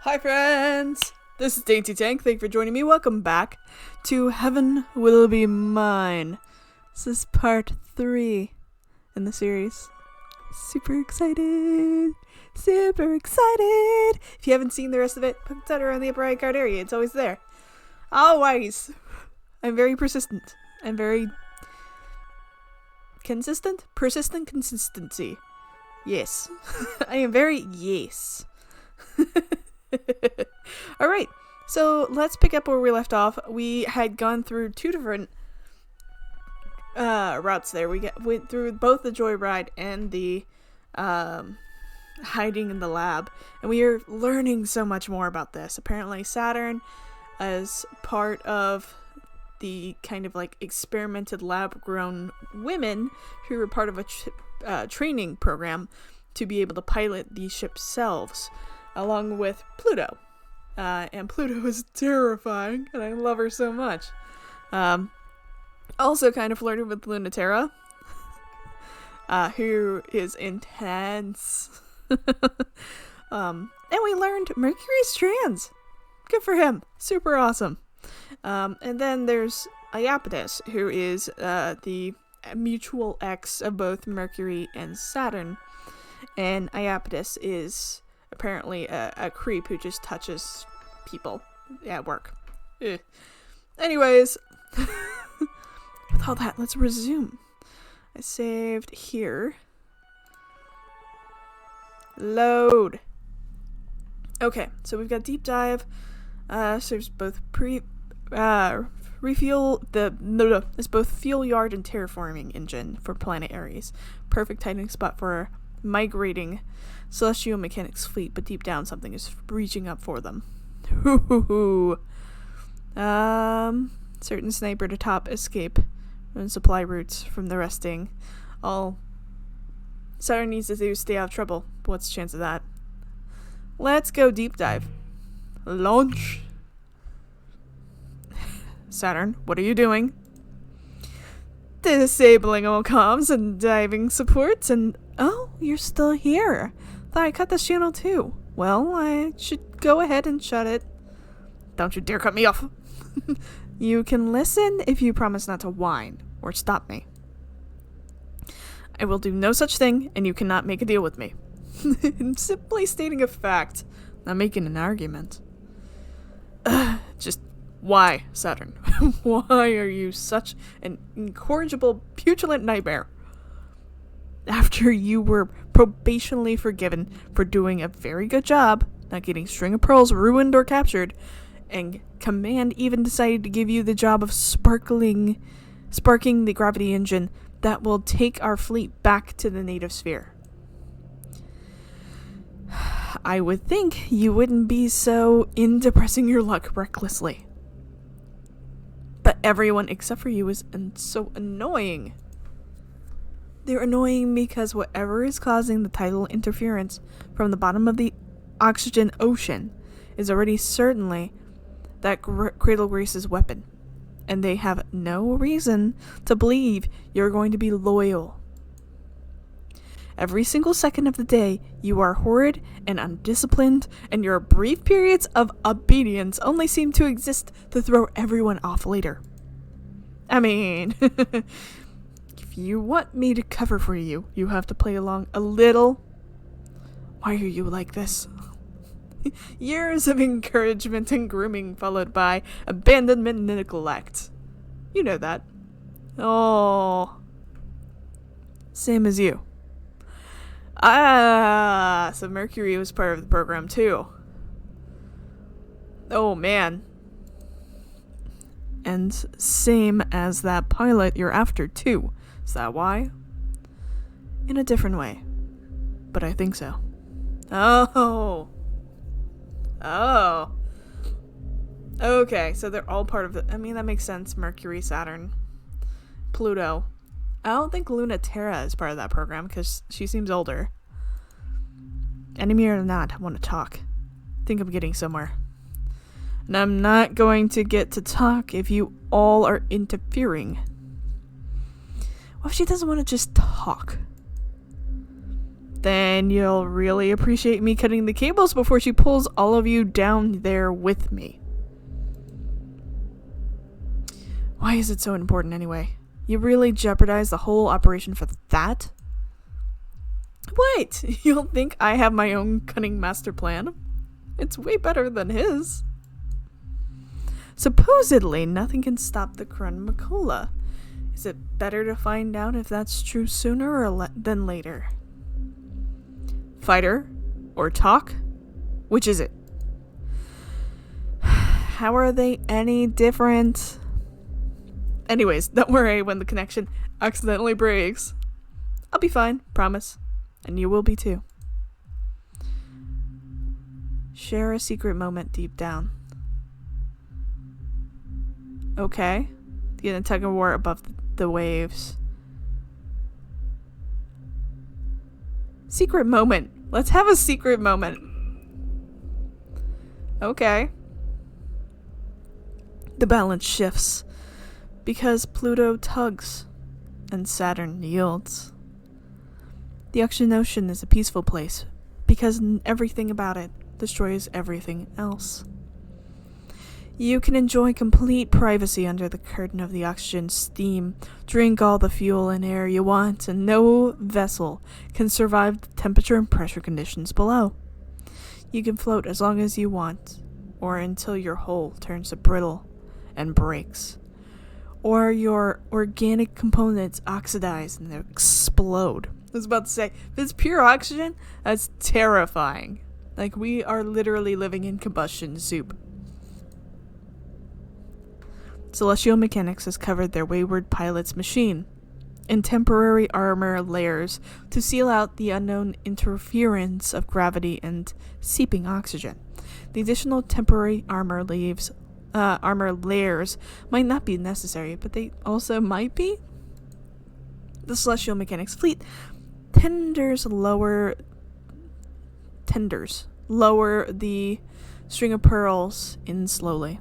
Hi friends! This is DaintyTank. Thank you for joining me. Welcome back to Heaven Will Be Mine. This is part 3 in the series. Super excited! Super excited! If you haven't seen the rest of it, put that around the upper right card area. It's always there. Always! I'm very persistent. I'm very consistent? Persistent consistency. Yes. I am very yes. Alright, so let's pick up where we left off. We had gone through 2 different routes there. We went through both the joyride and the hiding in the lab, and we are learning so much more about this. Apparently Saturn, as part of the kind of like experimented lab-grown women who were part of a training program to be able to pilot the ship's selves, along with Pluto. And Pluto is terrifying, and I love her so much. Also kind of flirted with Lunatera, who is intense. And we learned Mercury's trans. Good for him. Super awesome. And then there's Iapetus, who is the mutual ex of both Mercury and Saturn. And Iapetus is apparently a creep who just touches people at work. Ugh. Anyways, with all that, let's resume. I saved here. Load. Okay, so we've got deep dive. Serves both refuel it's both fuel yard and terraforming engine for planet Ares. Perfect hiding spot for migrating celestial mechanics fleet, but deep down something is reaching up for them. Certain sniper to top escape and supply routes from the resting. All Saturn needs to do is stay out of trouble. What's the chance of that? Let's go deep dive. Launch. Saturn, what are you doing? Disabling all comms and diving supports and... Oh, you're still here. Thought I cut this channel too. Well, I should go ahead and shut it. Don't you dare cut me off. You can listen if you promise not to whine or stop me. I will do no such thing, and you cannot make a deal with me. I'm simply stating a fact, not making an argument. Just why, Saturn? Why are you such an incorrigible, petulant nightmare? After you were probationally forgiven for doing a very good job, not getting String of Pearls ruined or captured, and Command even decided to give you the job of sparking the gravity engine that will take our fleet back to the native sphere. I would think you wouldn't be so into pressing your luck recklessly. But everyone except for you is so annoying. They're annoying because whatever is causing the tidal interference from the bottom of the oxygen ocean is already certainly that Cradle Grace's weapon. And they have no reason to believe you're going to be loyal. Every single second of the day, you are horrid and undisciplined, and your brief periods of obedience only seem to exist to throw everyone off later. I mean, if you want me to cover for you, you have to play along a little. Why are you like this? Years of encouragement and grooming followed by abandonment and neglect. You know that. Oh. Same as you. So Mercury was part of the program too. Oh man. And same as that pilot you're after too. Is that why? In a different way. But I think so. Oh. Okay, so they're all part of the... I mean, that makes sense. Mercury, Saturn, Pluto. I don't think Lunatera is part of that program because she seems older. Enemy or not, I want to talk. I think I'm getting somewhere. And I'm not going to get to talk if you all are interfering. What if she doesn't want to just talk? Then you'll really appreciate me cutting the cables before she pulls all of you down there with me. Why is it so important anyway? You really jeopardize the whole operation for that? Wait, you'll think I have my own cunning master plan? It's way better than his. Supposedly, nothing can stop the Krun Makola. Is it better to find out if that's true sooner or than later? Fighter? Or talk? Which is it? How are they any different? Anyways, don't worry when the connection accidentally breaks. I'll be fine, promise. And you will be too. Share a secret moment deep down. Okay. Get a tug of war above the waves. Secret moment. Let's have a secret moment. Okay. The balance shifts. Because Pluto tugs and Saturn yields. The Oxygen Ocean is a peaceful place because everything about it destroys everything else. You can enjoy complete privacy under the curtain of the oxygen steam, drink all the fuel and air you want, and no vessel can survive the temperature and pressure conditions below. You can float as long as you want, or until your hull turns to brittle and breaks. Or your organic components oxidize and explode. I was about to say, if it's pure oxygen, that's terrifying. Like, we are literally living in combustion soup. Celestial Mechanics has covered their wayward pilot's machine in temporary armor layers to seal out the unknown interference of gravity and seeping oxygen. The additional temporary armor layers might not be necessary, but they also might be. The Celestial Mechanics fleet tenders lower the string of pearls in slowly,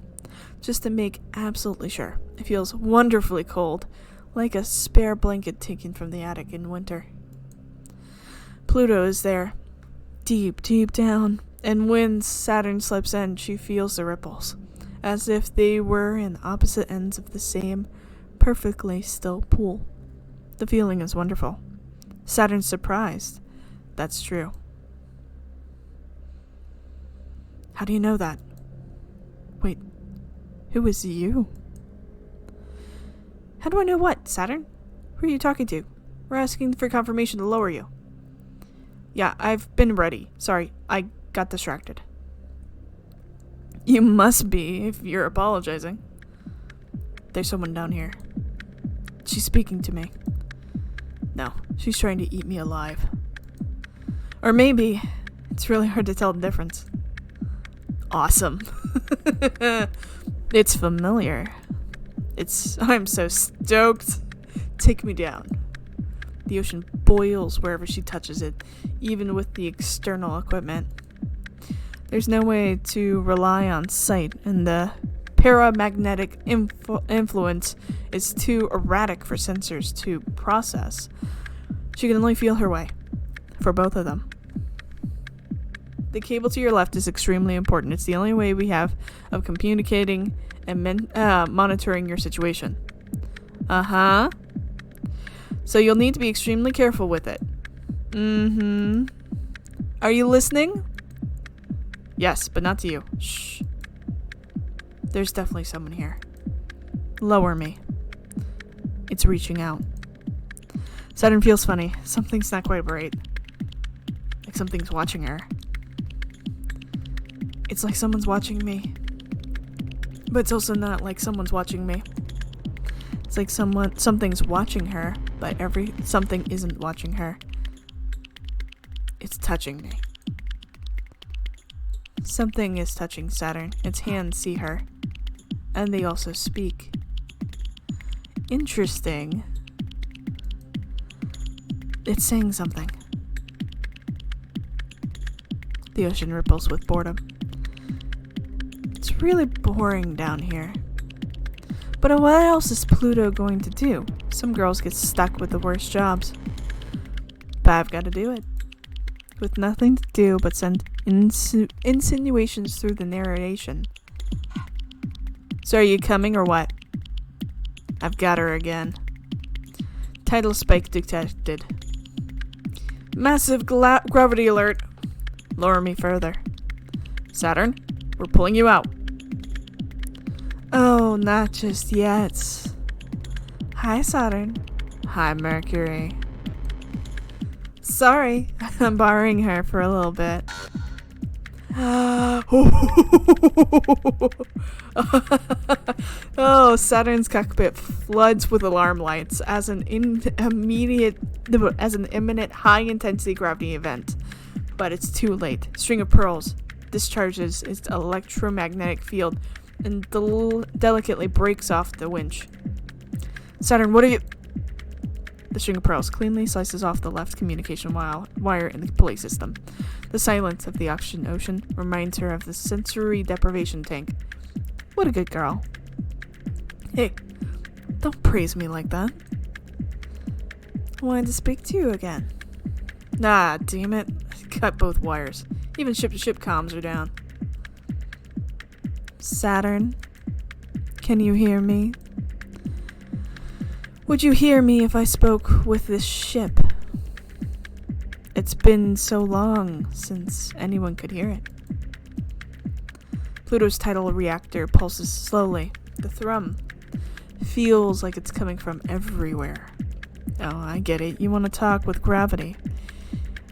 just to make absolutely sure. It feels wonderfully cold, like a spare blanket taken from the attic in winter. Pluto is there, deep, deep down, and when Saturn slips in, she feels the ripples, as if they were in opposite ends of the same perfectly still pool. The feeling is wonderful. Saturn's surprised. That's true. How do you know that? Wait, who is you? How do I know what, Saturn? Who are you talking to? We're asking for confirmation to lower you. Yeah, I've been ready. Sorry, I got distracted. You must be, if you're apologizing. There's someone down here. She's speaking to me. No, she's trying to eat me alive. Or maybe it's really hard to tell the difference. Awesome. It's familiar. I'm so stoked. Take me down. The ocean boils wherever she touches it, even with the external equipment. There's no way to rely on sight, and the paramagnetic influence is too erratic for sensors to process. She can only feel her way, for both of them. The cable to your left is extremely important. It's the only way we have of communicating and monitoring your situation. Uh-huh. So you'll need to be extremely careful with it. Mm-hmm. Are you listening? Yes, but not to you. Shh. There's definitely someone here. Lower me. It's reaching out. Saturn feels funny. Something's not quite right. Like something's watching her. It's like someone's watching me. But it's also not like someone's watching me. It's like something's watching her, but something isn't watching her. It's touching me. Something is touching Saturn. Its hands see her. And they also speak. Interesting. It's saying something. The ocean ripples with boredom. It's really boring down here. But what else is Pluto going to do? Some girls get stuck with the worst jobs. But I've got to do it. with nothing to do but send insinuations through the narration. So are you coming or what? I've got her again. Tidal spike detected. Massive gravity alert. Lower me further. Saturn, we're pulling you out. Oh, not just yet. Hi, Saturn. Hi, Mercury. Sorry, I'm borrowing her for a little bit. Oh, Saturn's cockpit floods with alarm lights as an imminent high-intensity gravity event. But it's too late. String of Pearls discharges its electromagnetic field and delicately breaks off the winch. Saturn, what are you... The String of Pearls cleanly slices off the left communication wire in the pulley system. The silence of the ocean reminds her of the sensory deprivation tank. What a good girl. Hey, don't praise me like that. I wanted to speak to you again. Nah, damn it. I cut both wires. Even ship-to-ship comms are down. Saturn, can you hear me? Would you hear me if I spoke with this ship? It's been so long since anyone could hear it. Pluto's tidal reactor pulses slowly. The thrum feels like it's coming from everywhere. Oh, I get it. You want to talk with gravity.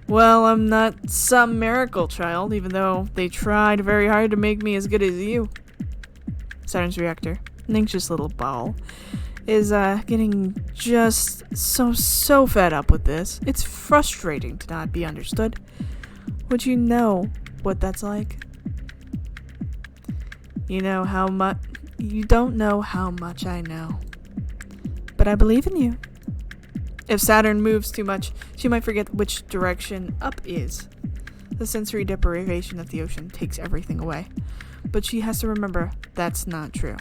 Well, I'm not some miracle child, even though they tried very hard to make me as good as you. Saturn's reactor, an anxious little ball, is getting just so fed up with this. It's frustrating to not be understood. Would you know what that's like? You don't know how much I know. But I believe in you. If Saturn moves too much, she might forget which direction up is. The sensory deprivation of the ocean takes everything away. But she has to remember that's not true.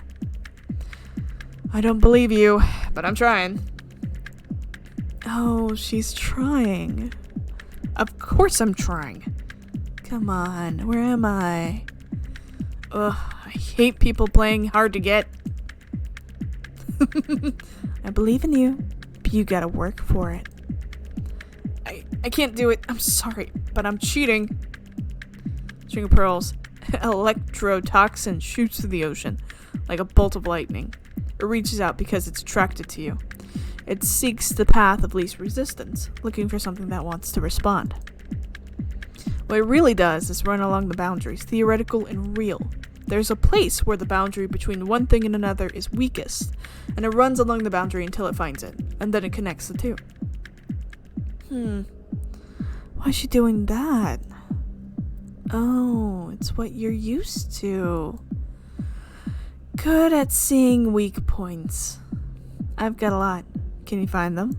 I don't believe you, but I'm trying. Oh, she's trying. Of course I'm trying. Come on, where am I? Ugh, I hate people playing hard to get. I believe in you, but you gotta work for it. I can't do it. I'm sorry, but I'm cheating. String of Pearls. Electrotoxin shoots through the ocean like a bolt of lightning. It reaches out because it's attracted to you. It seeks the path of least resistance, looking for something that wants to respond. What it really does is run along the boundaries, theoretical and real. There's a place where the boundary between one thing and another is weakest, and it runs along the boundary until it finds it, and then it connects the two. Why is she doing that? Oh, it's what you're used to. Good at seeing weak points. I've got a lot. Can you find them?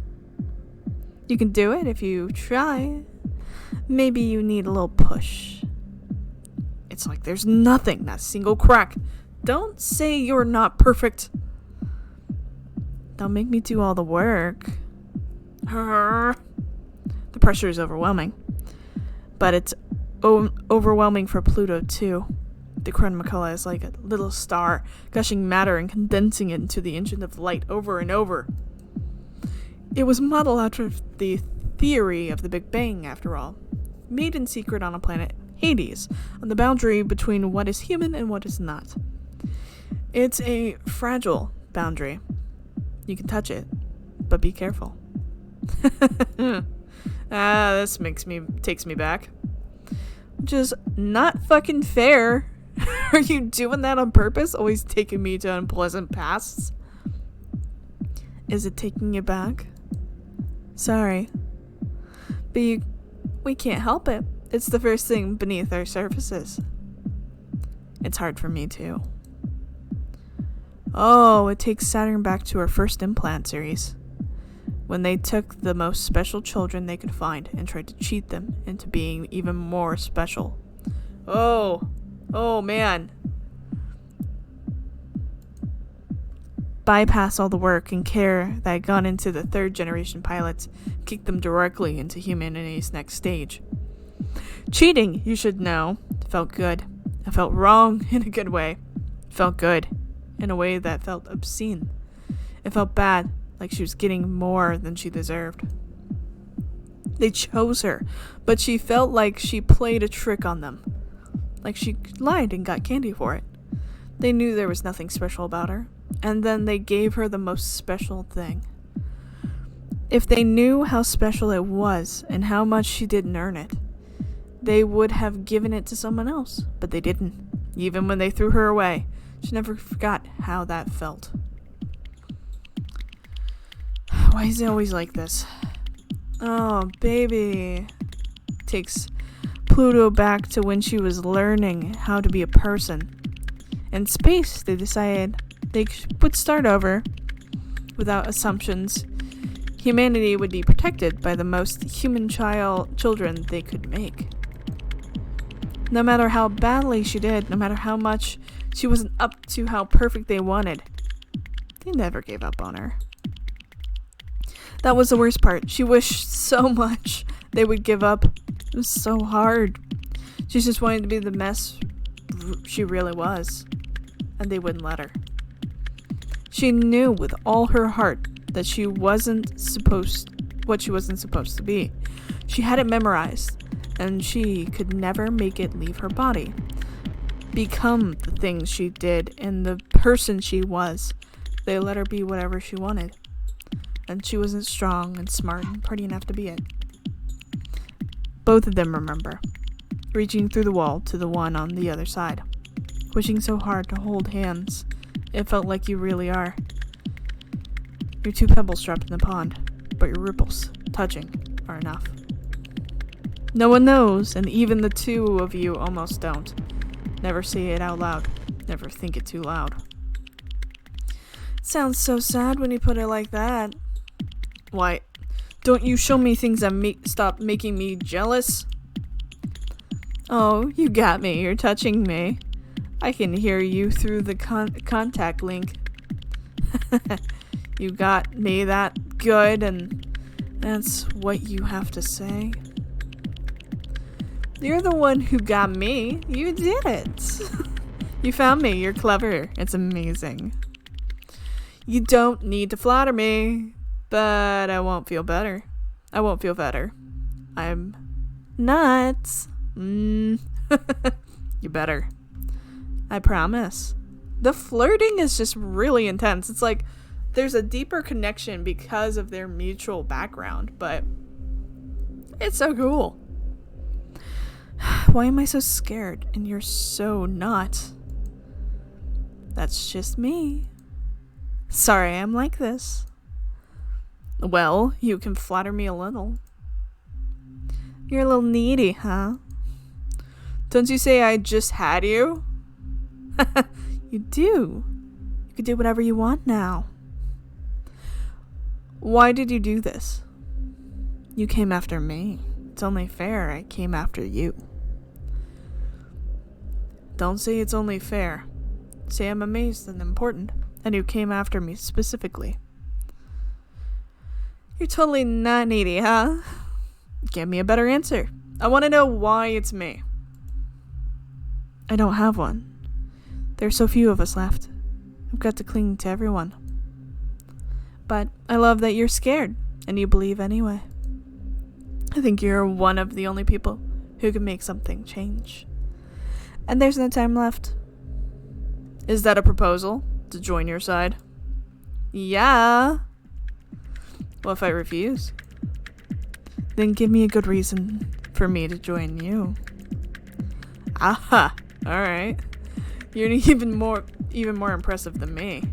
You can do it if you try. Maybe you need a little push. It's like there's nothing, not a single crack. Don't say you're not perfect. Don't make me do all the work. The pressure is overwhelming. But it's overwhelming for Pluto, too. The chronomacula is like a little star, gushing matter and condensing it into the engine of light over and over. It was modeled after the theory of the Big Bang, after all. Made in secret on a planet, Hades, on the boundary between what is human and what is not. It's a fragile boundary. You can touch it, but be careful. This takes me back. Which is not fucking fair. Are you doing that on purpose? Always taking me to unpleasant pasts? Is it taking you back? Sorry. But we can't help it. It's the first thing beneath our surfaces. It's hard for me too. Oh, it takes Saturn back to our first implant series. When they took the most special children they could find and tried to cheat them into being even more special. Oh man. Bypass all the work and care that had gone into the third generation pilots, kick them directly into humanity's next stage. Cheating, you should know, felt good. It felt wrong in a good way. It felt good in a way that felt obscene. It felt bad, like she was getting more than she deserved. They chose her, but she felt like she played a trick on them. Like she lied and got candy for it. They knew there was nothing special about her, and then they gave her the most special thing. If they knew how special it was and how much she didn't earn it, they would have given it to someone else, but they didn't. Even when they threw her away, she never forgot how that felt. Why is it always like this? Oh, baby. Takes Pluto back to when she was learning how to be a person. In space, they decided they would start over without assumptions. Humanity would be protected by the most human children they could make. No matter how badly she did, no matter how much she wasn't up to how perfect they wanted, they never gave up on her. That was the worst part. She wished so much they would give up. It was so hard. She just wanted to be the mess she really was, and they wouldn't let her. She knew with all her heart that she wasn't supposed to be. She had it memorized, and she could never make it leave her body. Become the things she did and the person she was. They let her be whatever she wanted. And she wasn't strong and smart and pretty enough to be it. Both of them remember, reaching through the wall to the one on the other side, wishing so hard to hold hands. It felt like you really are. You're two pebbles dropped in the pond, but your ripples, touching, are enough. No one knows, and even the two of you almost don't. Never say it out loud. Never think it too loud. It sounds so sad when you put it like that. Why, don't you show me things that stop making me jealous? Oh, you got me. You're touching me. I can hear you through the contact link. You got me that good, and that's what you have to say? You're the one who got me. You did it. You found me. You're clever. It's amazing. You don't need to flatter me, but I won't feel better. I won't feel better. I'm nuts. You better. I promise. The flirting is just really intense. It's like there's a deeper connection because of their mutual background, but it's so cool. Why am I so scared and you're so not? That's just me. Sorry I'm like this. Well, you can flatter me a little. You're a little needy, huh? Don't you say I just had you? You do. You can do whatever you want now. Why did you do this? You came after me. It's only fair I came after you. Don't say it's only fair. Say I'm amazed and important, and you came after me specifically. You're totally not needy, huh? Give me a better answer. I want to know why it's me. I don't have one. There's so few of us left. I've got to cling to everyone. But I love that you're scared, and you believe anyway. I think you're one of the only people who can make something change. And there's no time left. Is that a proposal? To join your side? Yeah. What if I refuse? Then give me a good reason for me to join you. Aha! Alright. You're even more impressive than me.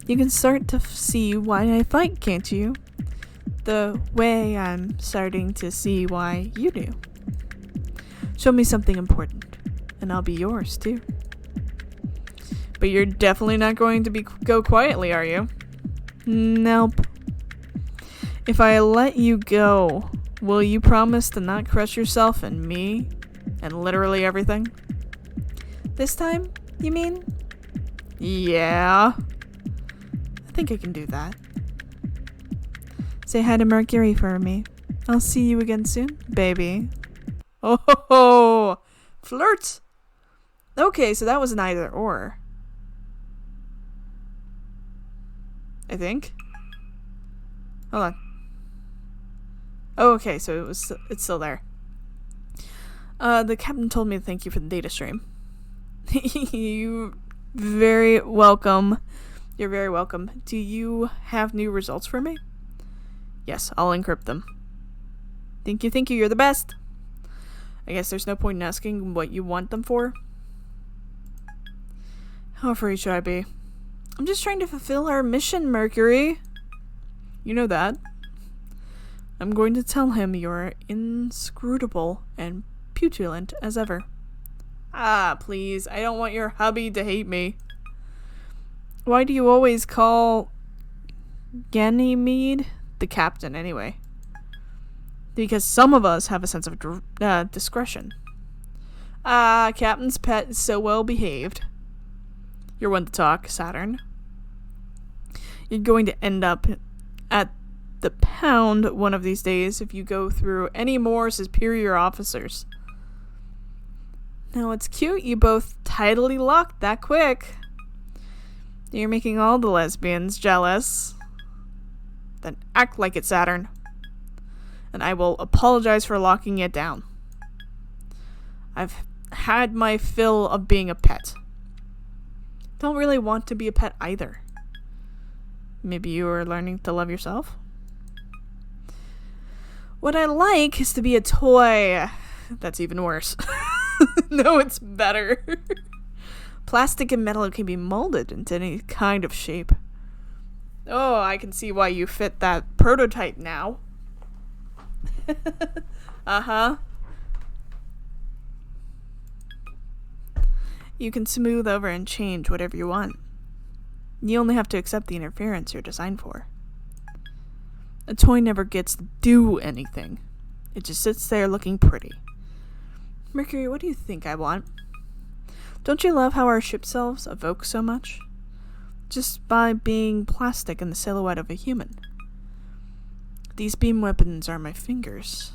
You can start to see why I fight, can't you? The way I'm starting to see why you do. Show me something important, and I'll be yours too. But you're definitely not going to go quietly, are you? Nope. If I let you go, will you promise to not crush yourself and me and literally everything? This time, you mean? Yeah. I think I can do that. Say hi to Mercury for me. I'll see you again soon, baby. Oh ho ho! Flirt! Okay, so that was an either or. I think. Hold on. Oh, okay, so it's still there. The captain told me to thank you for the data stream. You very welcome. You're very welcome. Do you have new results for me? Yes, I'll encrypt them. Thank you, you're the best. I guess there's no point in asking what you want them for. How afraid should I be? I'm just trying to fulfill our mission, Mercury. You know that. I'm going to tell him you're inscrutable and petulant as ever. Ah, please. I don't want your hubby to hate me. Why do you always call Ganymede the captain anyway? Because some of us have a sense of discretion. Ah, Captain's pet is so well behaved. You're one to talk, Saturn. You're going to end up at the pound one of these days if you go through any more superior officers. Now it's cute you both tidily locked that quick. You're making all the lesbians jealous. Then act like it, Saturn. And I will apologize for locking it down. I've had my fill of being a pet. Don't really want to be a pet either. Maybe you are learning to love yourself? What I like is to be a toy. That's even worse. No, it's better. Plastic and metal can be molded into any kind of shape. Oh, I can see why you fit that prototype now. Uh-huh. You can smooth over and change whatever you want. You only have to accept the interference you're designed for. A toy never gets to do anything. It just sits there looking pretty. Mercury, what do you think I want? Don't you love how our ship selves evoke so much? Just by being plastic in the silhouette of a human. These beam weapons are my fingers.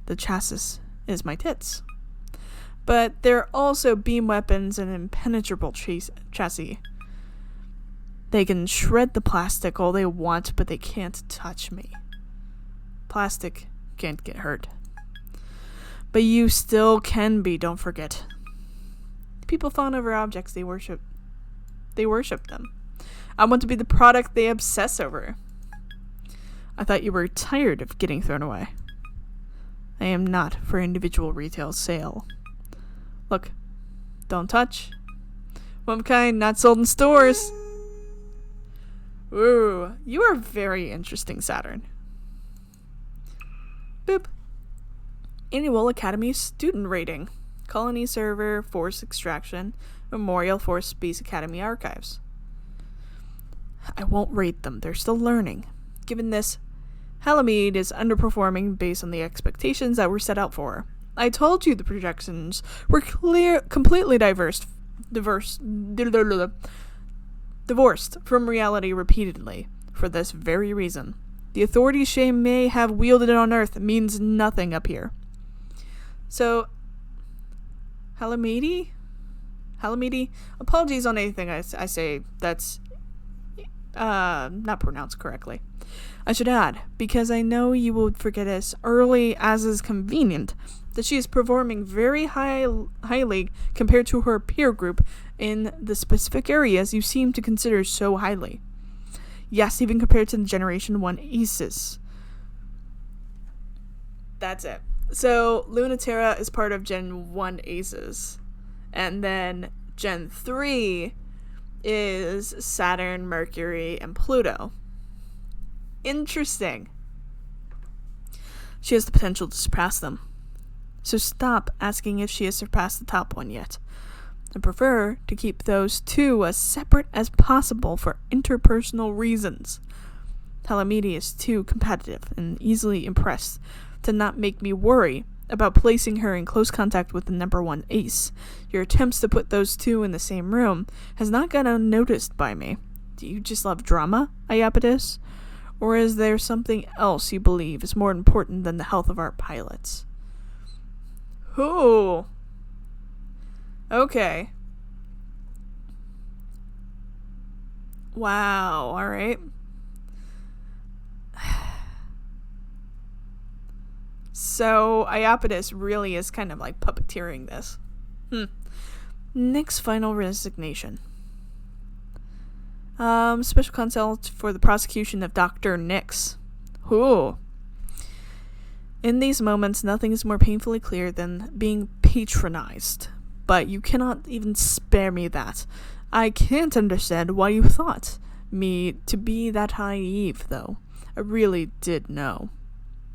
The chassis is my tits. But they're also beam weapons and impenetrable chassis. They can shred the plastic all they want, but they can't touch me. Plastic can't get hurt. But you still can be, don't forget. People fawn over objects they worship. They worship them. I want to be the product they obsess over. I thought you were tired of getting thrown away. I am not for individual retail sale. Look, don't touch. One kind, not sold in stores. Ooh, you are very interesting, Saturn. Boop. Annual Academy student rating. Colony server, Force extraction, Memorial Force Space Academy archives. I won't rate them, they're still learning. Given this, Halamede is underperforming based on the expectations that were set out for her. I told you the projections were completely divorced from reality repeatedly. For this very reason, the authorities she may have wielded on Earth means nothing up here. So, Halamede, apologies on anything I say that's not pronounced correctly. I should add, because I know you will forget as early as is convenient, that she is performing very highly compared to her peer group in the specific areas you seem to consider so highly. Yes, even compared to the Generation 1 aces. That's it. So, Lunaterra is part of Gen 1 aces. And then Gen 3 is Saturn, Mercury, and Pluto. Interesting. She has the potential to surpass them. So stop asking if she has surpassed the top one yet. I prefer to keep those two as separate as possible for interpersonal reasons. Halamede is too competitive and easily impressed to not make me worry about placing her in close contact with the number 1 ace. Your attempts to put those two in the same room has not gone unnoticed by me. Do you just love drama, Iapetus? Or is there something else you believe is more important than the health of our pilots? Ooh. Okay. Wow, alright. So, Iapetus really is kind of like puppeteering this. Nick's final resignation. Special counsel for the prosecution of Dr. Nix. Ooh. In these moments, nothing is more painfully clear than being patronized. But you cannot even spare me that. I can't understand why you thought me to be that naive, though. I really did know.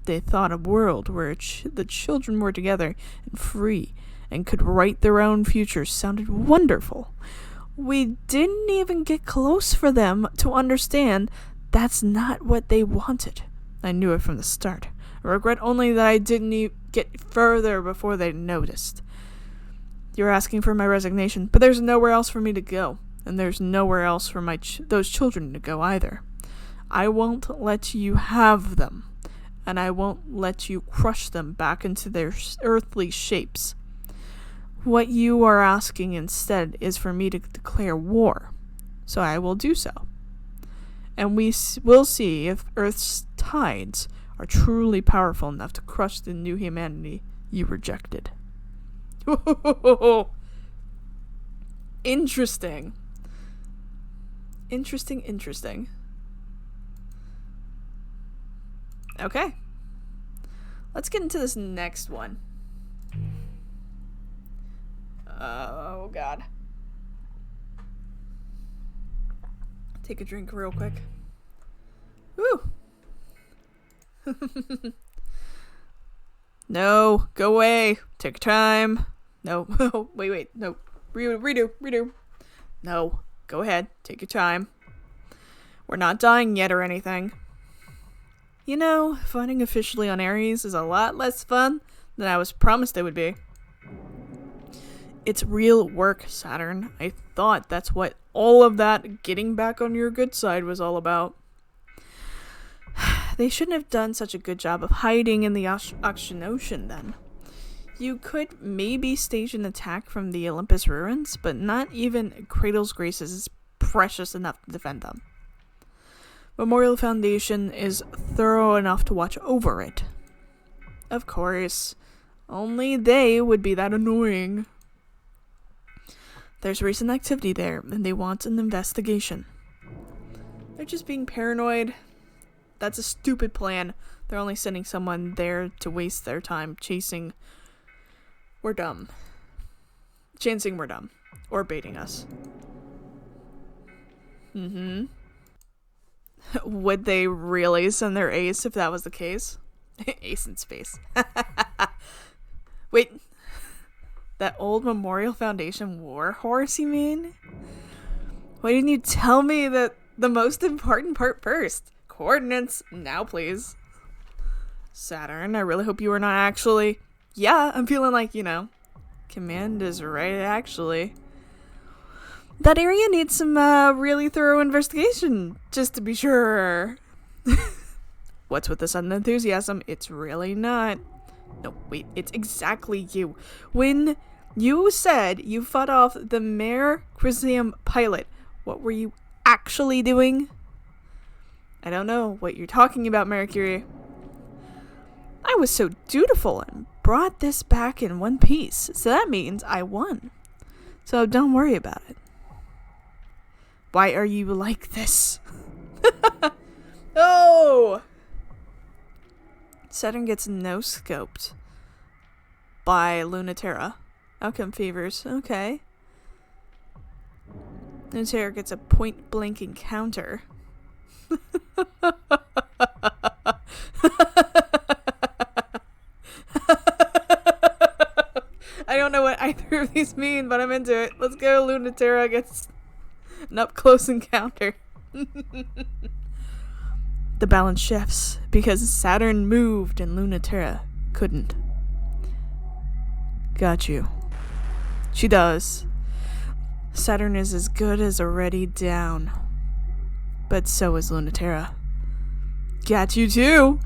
They thought a world where the children were together and free and could write their own futures sounded wonderful. We didn't even get close for them to understand that's not what they wanted. I knew it from the start. I regret only that I didn't get further before they noticed. You're asking for my resignation, but there's nowhere else for me to go, and there's nowhere else for those children to go either. I won't let you have them, and I won't let you crush them back into their earthly shapes. What you are asking instead is for me to declare war, so I will do so. And we will see if Earth's tides are truly powerful enough to crush the new humanity you rejected. Interesting. Interesting. Okay. Let's get into this next one. Oh, God. Take a drink real quick. Woo! No, go away. Take time. No. wait. No. Redo. No, go ahead. Take your time. We're not dying yet or anything. You know, fighting officially on Ares is a lot less fun than I was promised it would be. It's real work, Saturn. I thought that's what all of that getting back on your good side was all about. They shouldn't have done such a good job of hiding in the Ocean Ocean then. You could maybe stage an attack from the Olympus ruins, but not even Cradle's Graces is precious enough to defend them. Memorial Foundation is thorough enough to watch over it. Of course, only they would be that annoying. There's recent activity there, and they want an investigation. They're just being paranoid. That's a stupid plan. They're only sending someone there to waste their time chasing. We're dumb. Chancing we're dumb. Or baiting us. Would they really send their ace if that was the case? Ace in space. Wait. That old Memorial Foundation war horse, you mean? Why didn't you tell me that the most important part first? Coordinates, now please. Saturn, I really hope you are not actually... Yeah, I'm feeling like, command is right, actually. That area needs some really thorough investigation, just to be sure. What's with the sudden enthusiasm? It's really not. No, wait, it's exactly you. When you said you fought off the Mare Crisium pilot, what were you actually doing? I don't know what you're talking about, Mercury. I was so dutiful and brought this back in one piece, so that means I won. So don't worry about it. Why are you like this? Oh! Saturn gets no-scoped by Lunaterra. Outcome favors. Okay. Lunaterra gets a point-blank encounter. I don't know what either of these mean, but I'm into it. Let's go. Lunaterra gets an up-close encounter. The balance shifts because Saturn moved and Lunaterra couldn't. Got you. She does. Saturn is as good as already down. But so is Lunaterra. Got you too.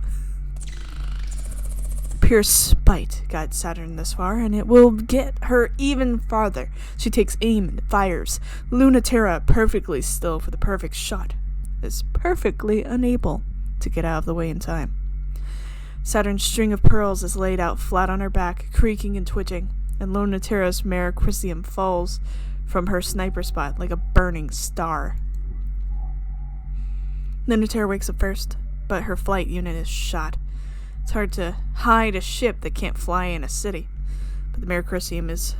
Pure spite got Saturn this far, and it will get her even farther. She takes aim and fires. Lunaterra, perfectly still for the perfect shot, is perfectly unable to get out of the way in time. Saturn's string of pearls is laid out flat on her back, creaking and twitching, and Lunaterra's Merecrisium falls from her sniper spot like a burning star. Lunaterra wakes up first, but her flight unit is shot. It's hard to hide a ship that can't fly in a city, but the Merecrisium is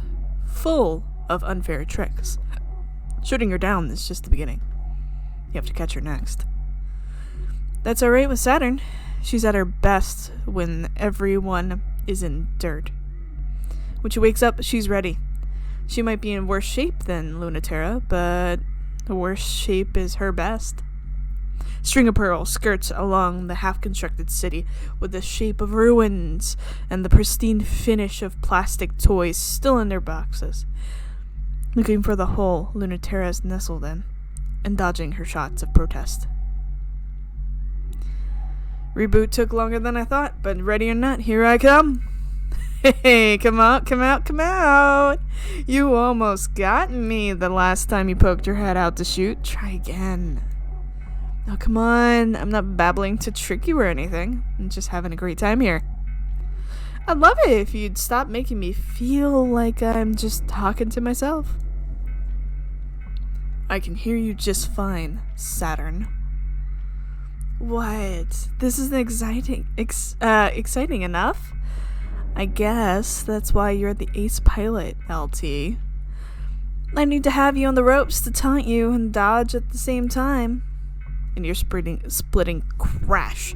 full of unfair tricks. Shooting her down is just the beginning. You have to catch her next. That's alright with Saturn. She's at her best when everyone is in dirt. When she wakes up, she's ready. She might be in worse shape than Lunaterra, but the worst shape is her best. String of pearls skirts along the half-constructed city with the shape of ruins and the pristine finish of plastic toys still in their boxes. Looking for the hole Lunaterra's nestled in, and dodging her shots of protest. Reboot took longer than I thought, but ready or not, here I come. Hey, come out, come out, come out. You almost got me the last time you poked your head out to shoot. Try again. Oh, come on. I'm not babbling to trick you or anything. I'm just having a great time here. I'd love it if you'd stop making me feel like I'm just talking to myself. I can hear you just fine, Saturn. What? This isn't exciting enough? I guess that's why you're the ace pilot, LT. I need to have you on the ropes to taunt you and dodge at the same time. And you're splitting crash.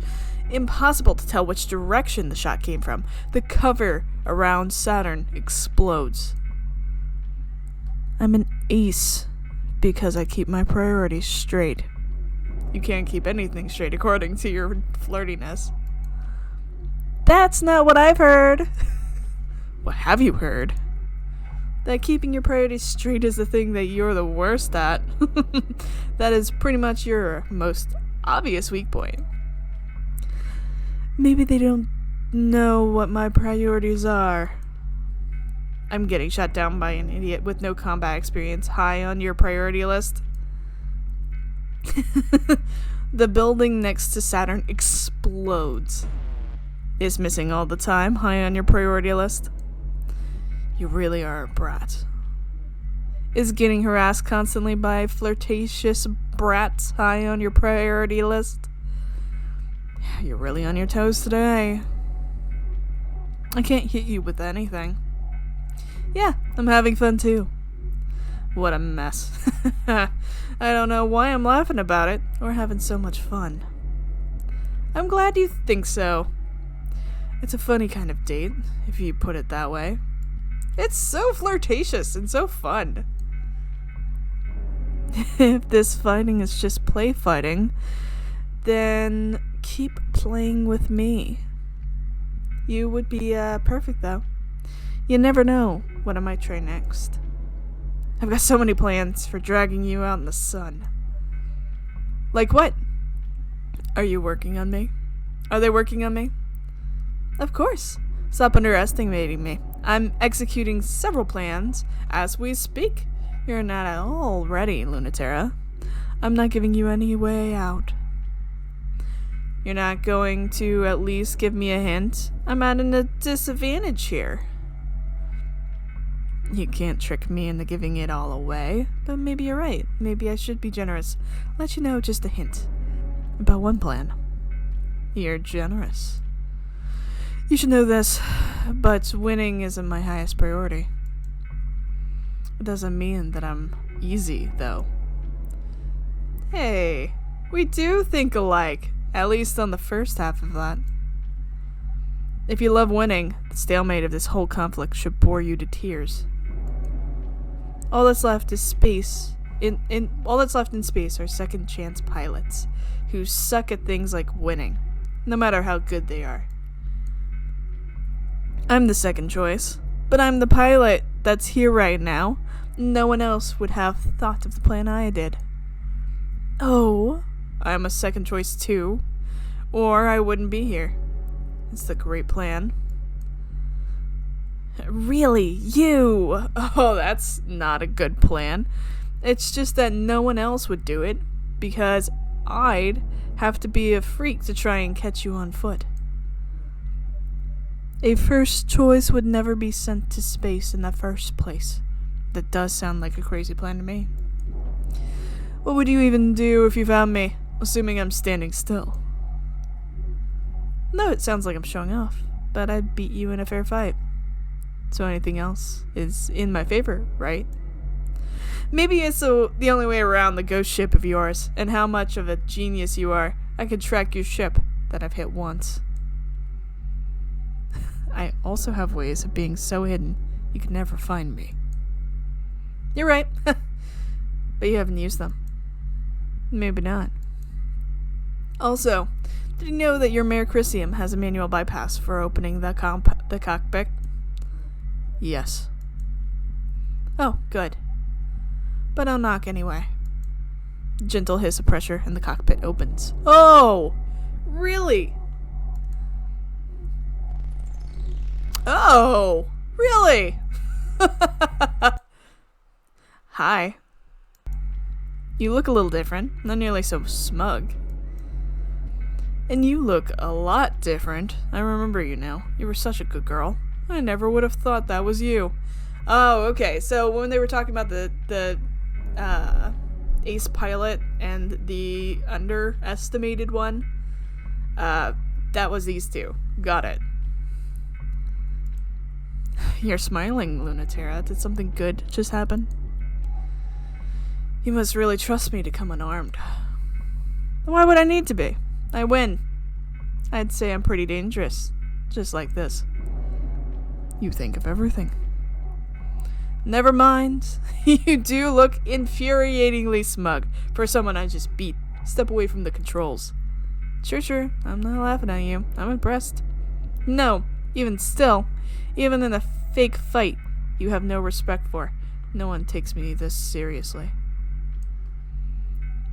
Impossible to tell which direction the shot came from. The cover around Saturn explodes. I'm an ace because I keep my priorities straight. You can't keep anything straight according to your flirtiness. That's not what I've heard. What have you heard? That keeping your priorities straight is the thing that you're the worst at. That is pretty much your most obvious weak point. Maybe they don't know what my priorities are. I'm getting shot down by an idiot with no combat experience high on your priority list. The building next to Saturn explodes. Is missing all the time high on your priority list. You really are a brat. Is getting harassed constantly by flirtatious brats high on your priority list? You're really on your toes today. I can't hit you with anything. Yeah, I'm having fun too. What a mess. I don't know why I'm laughing about it or having so much fun. I'm glad you think so. It's a funny kind of date, if you put it that way. It's so flirtatious and so fun. If this fighting is just play fighting, then keep playing with me. You would be perfect, though. You never know what I might try next. I've got so many plans for dragging you out in the sun. Like what? Are you working on me? Are they working on me? Of course. Stop underestimating me. I'm executing several plans as we speak. You're not at all ready, Lunaterra. I'm not giving you any way out. You're not going to at least give me a hint? I'm at a disadvantage here. You can't trick me into giving it all away, but maybe you're right. Maybe I should be generous. I'll let you know just a hint about one plan. You're generous. You should know this, but winning isn't my highest priority. It doesn't mean that I'm easy, though. Hey, we do think alike, at least on the first half of that. If you love winning, the stalemate of this whole conflict should bore you to tears. All that's left is space. All that's left in space are second chance pilots who suck at things like winning, no matter how good they are. I'm the second choice, but I'm the pilot that's here right now. No one else would have thought of the plan I did. Oh, I'm a second choice too. Or I wouldn't be here. It's the great plan. Really? You? Oh, that's not a good plan. It's just that no one else would do it, because I'd have to be a freak to try and catch you on foot. A first choice would never be sent to space in the first place. That does sound like a crazy plan to me. What would you even do if you found me, assuming I'm standing still? No, it sounds like I'm showing off, but I'd beat you in a fair fight. So anything else is in my favor, right? Maybe it's the only way around the ghost ship of yours, and how much of a genius you are. I could track your ship that I've hit once. I also have ways of being so hidden you could never find me. You're right, but you haven't used them. Maybe not. Also, did you know that your Mare Christium has a manual bypass for opening the cockpit? Yes. Oh, good. But I'll knock anyway. Gentle hiss of pressure and the cockpit opens. Oh! Really? Oh! Really? Hi. You look a little different, not nearly so smug. And you look a lot different. I remember you now. You were such a good girl. I never would have thought that was you. Oh, okay. So when they were talking about the ace pilot and the underestimated one, that was these two. Got it. You're smiling, Lunatera. Did something good just happen? You must really trust me to come unarmed. Why would I need to be? I win. I'd say I'm pretty dangerous. Just like this. You think of everything. Never mind. You do look infuriatingly smug for someone I just beat. Step away from the controls. Sure. I'm not laughing at you. I'm impressed. No, even still, even in a fake fight you have no respect for, no one takes me this seriously.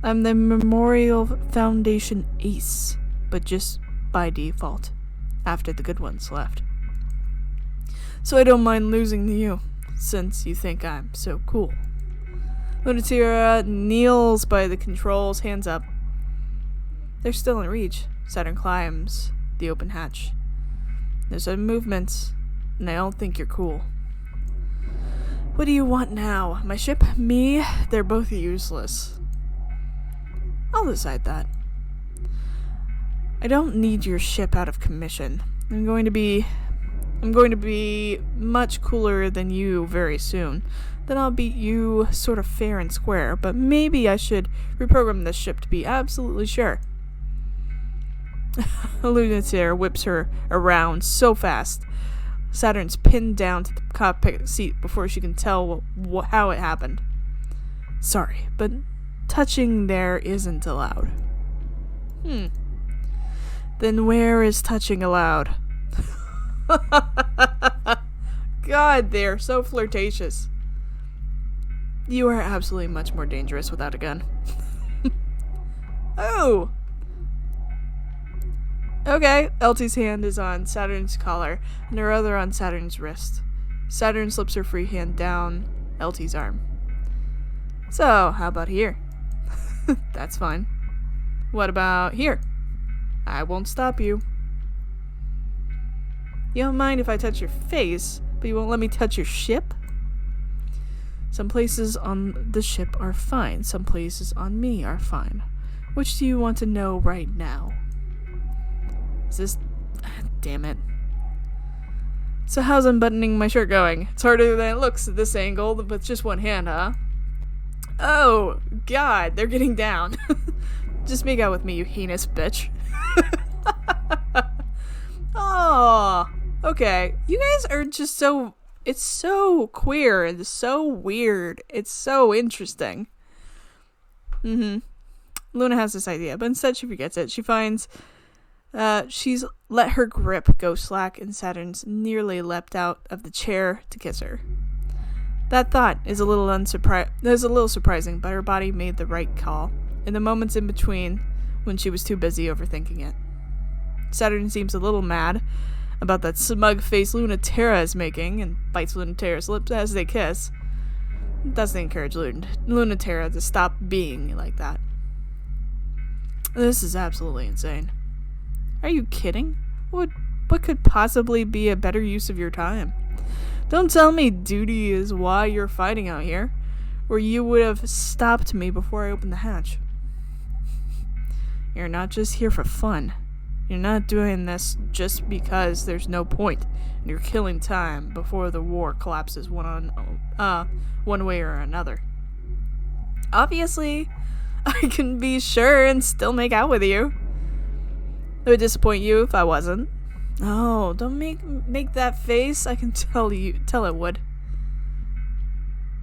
I'm the Memorial Foundation ace, but just by default, after the good ones left. So I don't mind losing to you, since you think I'm so cool. Lunatera kneels by the controls, hands up. They're still in reach. Saturn climbs the open hatch. There's some movements, and I don't think you're cool. What do you want now? My ship? Me? They're both useless. I'll decide that. I don't need your ship out of commission. I'm going to be much cooler than you very soon. Then I'll beat you sort of fair and square, but maybe I should reprogram this ship to be absolutely sure. Lunatera whips her around so fast. Saturn's pinned down to the cockpit seat before she can tell how it happened. Sorry, but touching there isn't allowed. Then where is touching allowed? God, they're so flirtatious. You are absolutely much more dangerous without a gun. Oh! Okay, LT's hand is on Saturn's collar, and her other on Saturn's wrist. Saturn slips her free hand down LT's arm. So, how about here? That's fine. What about here? I won't stop you. You don't mind if I touch your face, but you won't let me touch your ship? Some places on the ship are fine. Some places on me are fine. Which do you want to know right now? Is this... Damn it. So how's unbuttoning my shirt going? It's harder than it looks at this angle with just one hand, huh? Oh, God, they're getting down. Just make out with me, you heinous bitch. Oh, okay. You guys are just so... It's so queer and so weird. It's so interesting. Luna has this idea, but instead she forgets it. She finds... she's let her grip go slack and Saturn's nearly leapt out of the chair to kiss her. That thought is a little surprising, but her body made the right call in the moments in between when she was too busy overthinking it. Saturn seems a little mad about that smug face Lunatera is making and bites Lunatera's lips as they kiss. It doesn't encourage Lunatera to stop being like that. This is absolutely insane. Are you kidding? What could possibly be a better use of your time? Don't tell me duty is why you're fighting out here, or you would have stopped me before I opened the hatch. You're not just here for fun. You're not doing this just because there's no point, and you're killing time before the war collapses one way or another. Obviously, I can be sure and still make out with you. It would disappoint you if I wasn't. Oh, don't make that face. I can tell it would.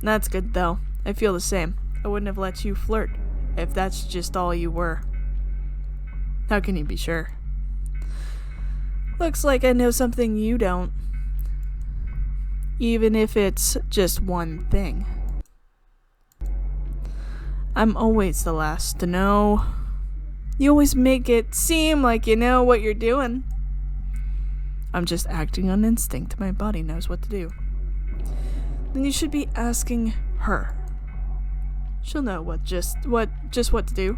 That's good though. I feel the same. I wouldn't have let you flirt if that's just all you were. How can you be sure? Looks like I know something you don't. Even if it's just one thing. I'm always the last to know. You always make it seem like you know what you're doing. I'm just acting on instinct. My body knows what to do. Then you should be asking her. She'll know what to do.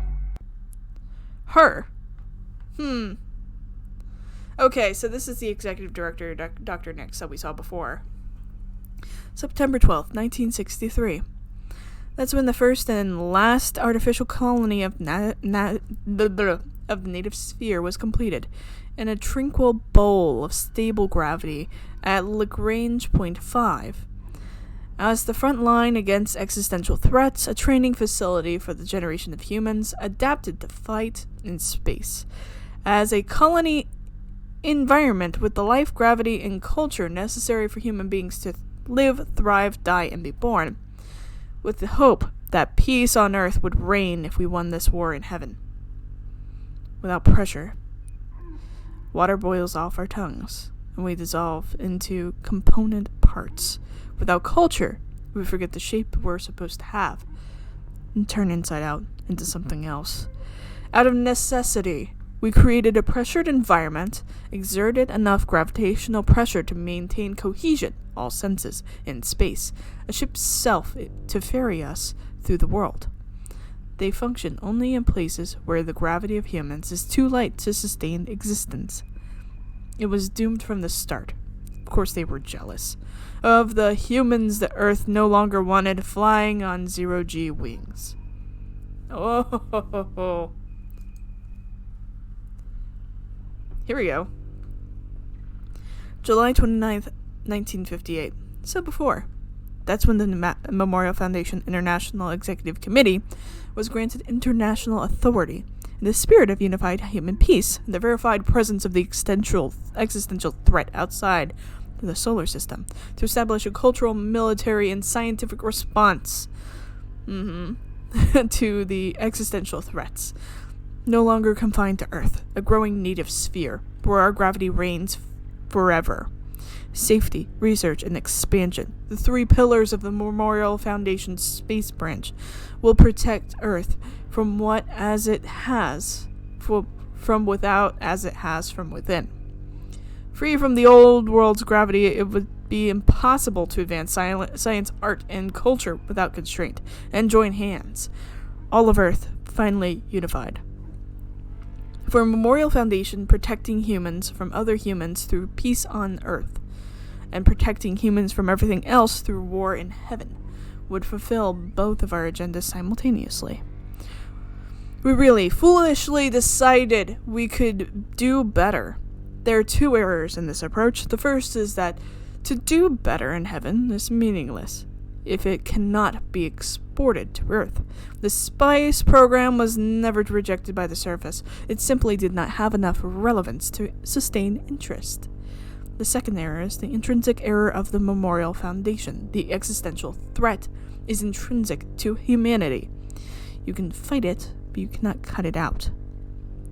Her. Okay, so this is the executive director, Dr. Nix, that we saw before. September 12th, 1963. That's when the first and last artificial colony of the native sphere was completed, in a tranquil bowl of stable gravity at Lagrange point 5. As the front line against existential threats, a training facility for the generation of humans adapted to fight in space. As a colony environment with the life, gravity, and culture necessary for human beings to live, thrive, die, and be born, with the hope that peace on earth would reign if we won this war in heaven. Without pressure, water boils off our tongues, and we dissolve into component parts. Without culture, we forget the shape we're supposed to have, and turn inside out into something else. Out of necessity, we created a pressured environment, exerted enough gravitational pressure to maintain cohesion, all senses, in space, a ship's self to ferry us through the world. They function only in places where the gravity of humans is too light to sustain existence. It was doomed from the start. Of course they were jealous of the humans the Earth no longer wanted flying on zero-G wings. Oh, here we go. July 29th, 1958. So before. That's when the Memorial Foundation International Executive Committee was granted international authority in the spirit of unified human peace and the verified presence of the existential threat outside the solar system to establish a cultural, military, and scientific response to the existential threats. No longer confined to Earth, a growing native sphere where our gravity reigns forever. Safety, research, and expansion, the three pillars of the Memorial Foundation's space branch, will protect Earth from what as it has, from without as it has from within. Free from the old world's gravity, it would be impossible to advance science, art, and culture without constraint, and join hands. All of Earth finally unified. For Memorial Foundation, protecting humans from other humans through peace on Earth, and protecting humans from everything else through war in heaven, would fulfill both of our agendas simultaneously. We really foolishly decided we could do better. There are two errors in this approach. The first is that to do better in heaven is meaningless if it cannot be exported to Earth. The space program was never rejected by the surface. It simply did not have enough relevance to sustain interest. The second error is the intrinsic error of the Memorial Foundation. The existential threat is intrinsic to humanity. You can fight it, but you cannot cut it out.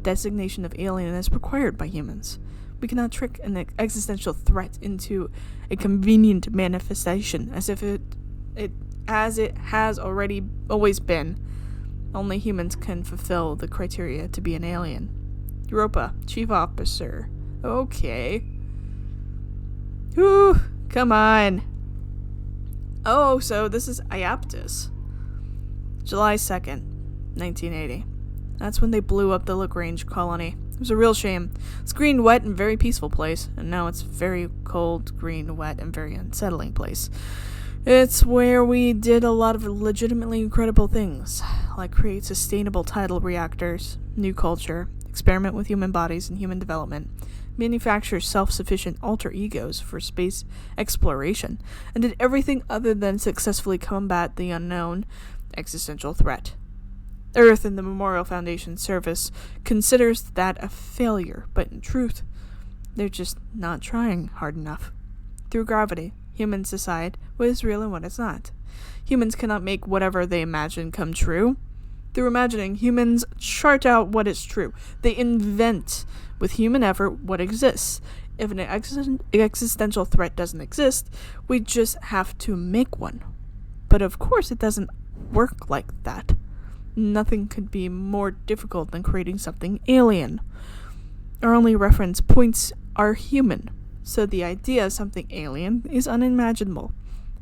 Designation of alien is required by humans. We cannot trick an existential threat into a convenient manifestation as if it has always been. Only humans can fulfill the criteria to be an alien. Europa, Chief Officer. Okay. Whew, come on. Oh, so this is Iaptus. July 2nd, 1980. That's when they blew up the Lagrange colony. It was a real shame. It's a green, wet, and very peaceful place. And now it's very cold, green, wet, and very unsettling place. It's where we did a lot of legitimately incredible things, like create sustainable tidal reactors, new culture, experiment with human bodies and human development, manufacture self-sufficient alter egos for space exploration, and did everything other than successfully combat the unknown existential threat. Earth and the Memorial Foundation Service considers that a failure, but in truth, they're just not trying hard enough. Through gravity, humans decide what is real and what is not. Humans cannot make whatever they imagine come true. Through imagining, humans chart out what is true. They invent, with human effort, what exists. If an existential threat doesn't exist, we just have to make one. But of course it doesn't work like that. Nothing could be more difficult than creating something alien. Our only reference points are human. So the idea of something alien is unimaginable,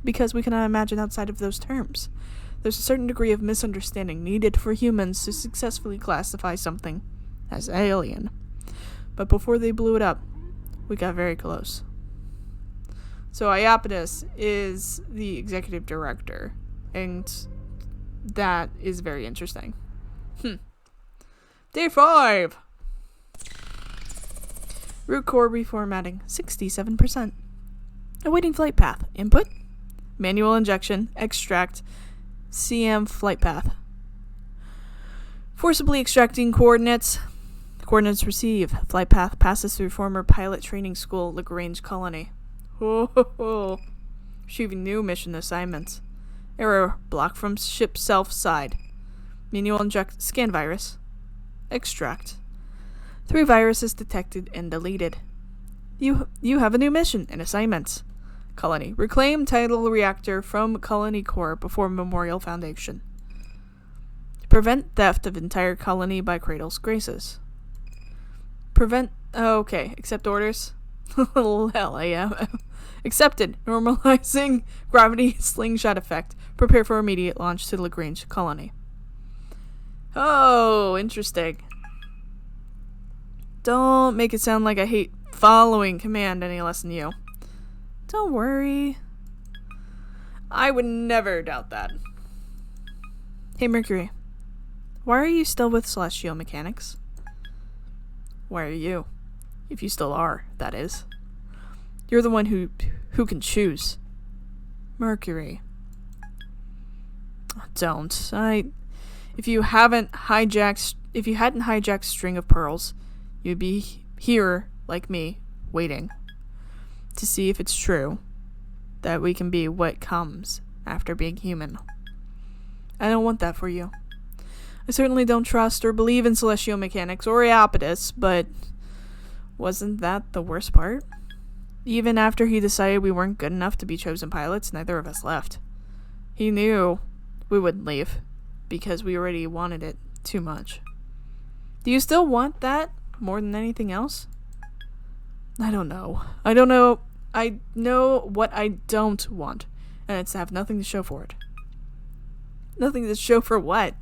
because we cannot imagine outside of those terms. There's a certain degree of misunderstanding needed for humans to successfully classify something as alien. But before they blew it up, we got very close. So Iapetus is the executive director, and that is very interesting. Day 5! Root core reformatting, 67%. Awaiting flight path. Input. Manual injection. Extract. CM flight path. Forcibly extracting coordinates. Coordinates receive. Flight path passes through former pilot training school, Lagrange colony. Receiving new mission assignments. Error. Block from ship self side. Manual inject. Scan virus. Extract. 3 viruses detected and deleted. You have a new mission and assignments. Colony. Reclaim tidal reactor from colony core before Memorial Foundation. Prevent theft of entire colony by Cradle's graces. Accept orders. Hell yeah. Accepted. Normalizing gravity slingshot effect. Prepare for immediate launch to Lagrange colony. Oh, interesting. Don't make it sound like I hate following command any less than you. Don't worry. I would never doubt that. Hey, Mercury. Why are you still with Celestial Mechanics? Why are you? If you still are, that is. You're the one who can choose. Mercury. Don't. If you hadn't hijacked String of Pearls, you'd be here, like me, waiting to see if it's true that we can be what comes after being human. I don't want that for you. I certainly don't trust or believe in celestial mechanics or Iapetus, but wasn't that the worst part? Even after he decided we weren't good enough to be chosen pilots, neither of us left. He knew we wouldn't leave, because we already wanted it too much. Do you still want that more than anything else? I don't know. I know what I don't want, and it's to have nothing to show for it. Nothing to show for what?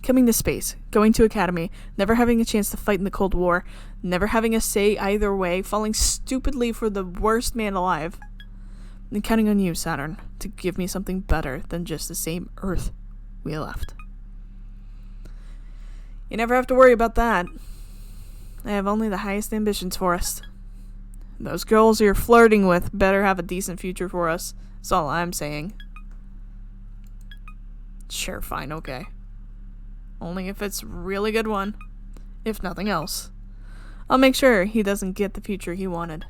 Coming to space, going to academy, never having a chance to fight in the Cold War, never having a say either way, falling stupidly for the worst man alive, and counting on you, Saturn, to give me something better than just the same Earth we left. You never have to worry about that. I have only the highest ambitions for us. Those girls you're flirting with better have a decent future for us. That's all I'm saying. Sure, fine, okay. Only if it's a really good one. If nothing else. I'll make sure he doesn't get the future he wanted.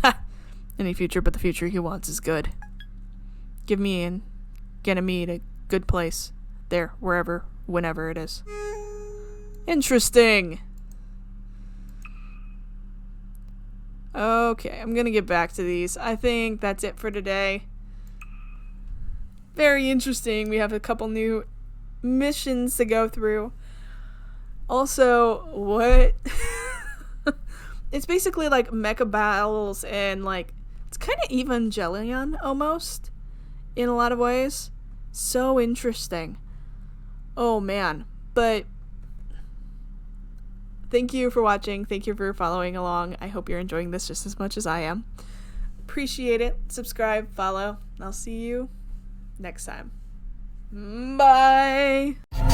Ha! Any future but the future he wants is good. Get me a good place. There, wherever, whenever it is. Interesting! Okay, I'm gonna get back to these. I think that's it for today. Very interesting. We have a couple new missions to go through. Also, what? It's basically like mecha battles and like it's kind of Evangelion almost in a lot of ways. So interesting. Oh man. But thank you for watching. Thank you for following along. I hope you're enjoying this just as much as I am. Appreciate it. Subscribe, follow. I'll see you next time. Bye.